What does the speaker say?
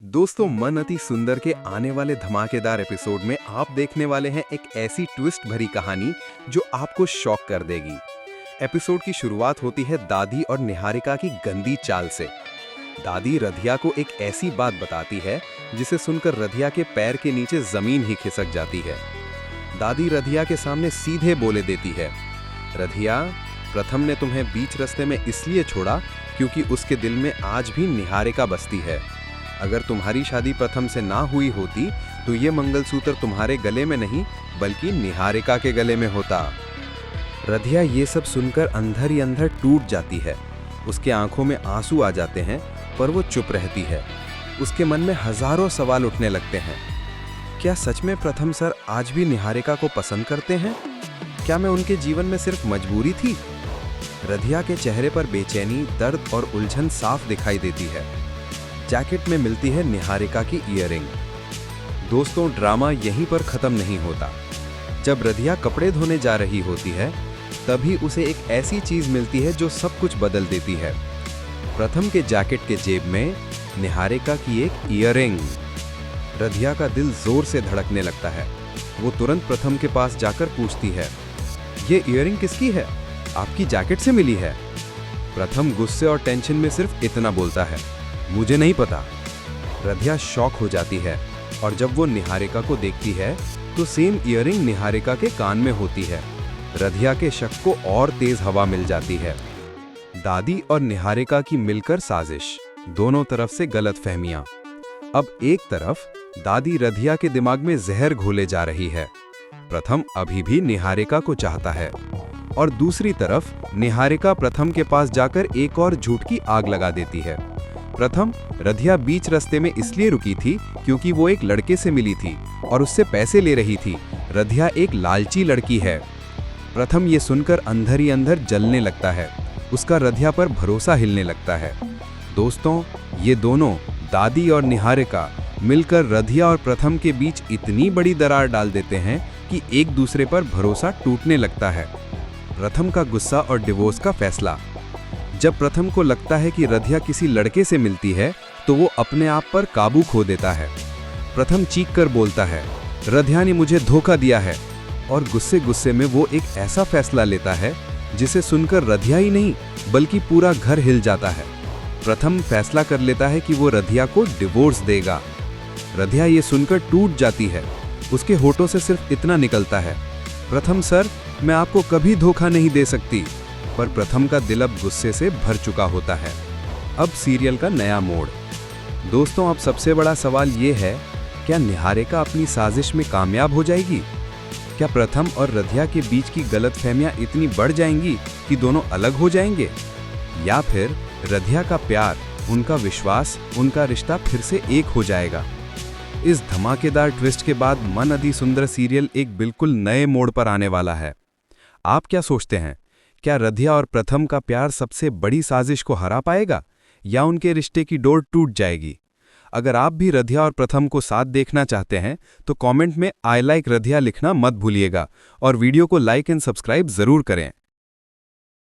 दोस्तों, मन अति सुंदर के आने वाले धमाकेदार एपिसोड में आप देखने वाले हैं एक ऐसी ट्विस्ट भरी कहानी जो आपको शॉक कर देगी। एपिसोड की शुरुआत होती है दादी और निहारिका की गंदी चाल से। दादी रधिया को एक ऐसी बात बताती है जिसे सुनकर रधिया के पैर के नीचे जमीन ही खिसक जाती है। दादी रधिया के सामने सीधे बोले देती है, रधिया, प्रथम ने तुम्हें बीच रास्ते में इसलिए छोड़ा क्योंकि उसके दिल में आज भी निहारिका बसती है। अगर तुम्हारी शादी प्रथम से ना हुई होती तो ये मंगलसूत्र तुम्हारे गले में नहीं बल्कि निहारिका के गले में होता। रधिया ये सब सुनकर अंदर ही अंदर टूट जाती है। उसके आंखों में आंसू आ जाते हैं पर वो चुप रहती है। उसके मन में हजारों सवाल उठने लगते हैं। क्या सच में प्रथम सर आज भी निहारिका को पसंद करते हैं? क्या मैं उनके जीवन में सिर्फ मजबूरी थी? रधिया के चेहरे पर बेचैनी, दर्द और उलझन साफ दिखाई देती है। जैकेट में मिलती है निहारिका की ईयरिंग। दोस्तों, ड्रामा यहीं पर खत्म नहीं होता। जब रधिया कपड़े धोने जा रही होती है तभी उसे एक ऐसी चीज मिलती है जो सब कुछ बदल देती है। प्रथम के जैकेट के जेब में निहारिका की एक ईयरिंग। रधिया का दिल जोर से धड़कने लगता है। वो तुरंत प्रथम के पास जाकर पूछती है, ये ईयरिंग किसकी है? आपकी जैकेट से मिली है। प्रथम गुस्से और टेंशन में सिर्फ इतना बोलता है, मुझे नहीं पता। रधिया शॉक हो जाती है और जब वो निहारिका को देखती है तो सेम ईयरिंग निहारिका के कान में होती है। रधिया के शक को और तेज हवा मिल जाती है। दादी और निहारिका की मिलकर साजिश, दोनों तरफ से गलतफहमियां। अब एक तरफ दादी रधिया के दिमाग में जहर घोले जा रही है। प्रथम अभी भी निहारिका को चाहता है और दूसरी तरफ निहारिका प्रथम के पास जाकर एक और झूठ की आग लगा देती है। प्रथम, रधिया बीच रास्ते में इसलिए रुकी थी क्योंकि वो एक लड़के से मिली थी और उससे पैसे ले रही थी। रधिया एक लालची लड़की है। प्रथम ये सुनकर अंदर ही अंदर जलने लगता है। उसका रधिया पर भरोसा हिलने लगता है। दोस्तों, ये दोनों दादी और निहारिका मिलकर रधिया और प्रथम के बीच इतनी बड़ी दरार डाल देते हैं कि एक दूसरे पर भरोसा टूटने लगता है। प्रथम का गुस्सा और डिवोर्स का फैसला। जब प्रथम को लगता है कि रधिया किसी लड़के से मिलती है तो वो अपने आप पर काबू खो देता है। प्रथम चीख कर बोलता है, रधिया ने मुझे धोखा दिया है, और गुस्से गुस्से में वो एक ऐसा फैसला लेता है जिसे सुनकर रधिया ही नहीं बल्कि पूरा घर हिल जाता है। प्रथम फैसला कर लेता है कि वो रधिया को डिवोर्स देगा। रधिया ये सुनकर टूट जाती है। उसके होठों से सिर्फ इतना निकलता है, प्रथम सर, मैं आपको कभी धोखा नहीं दे सकती। पर प्रथम का दिल अब गुस्से से भर चुका होता है। अब सीरियल का नया मोड़। दोस्तों, अब सबसे बड़ा सवाल ये है, क्या निहारिका अपनी साजिश में कामयाब हो जाएगी? क्या प्रथम और रधिया के बीच की गलतफहमियां इतनी बढ़ जाएंगी कि दोनों अलग हो जाएंगे? या फिर रधिया का प्यार, उनका विश्वास, उनका रिश्ता फिर से एक हो जाएगा? इस धमाकेदार ट्विस्ट के बाद मन अति सुंदर सीरियल एक बिल्कुल नए मोड़ पर आने वाला है। आप क्या सोचते हैं? क्या रधिया और प्रथम का प्यार सबसे बड़ी साजिश को हरा पाएगा या उनके रिश्ते की डोर टूट जाएगी? अगर आप भी रधिया और प्रथम को साथ देखना चाहते हैं तो कमेंट में आई लाइक रधिया लिखना मत भूलिएगा और वीडियो को लाइक एंड सब्सक्राइब जरूर करें।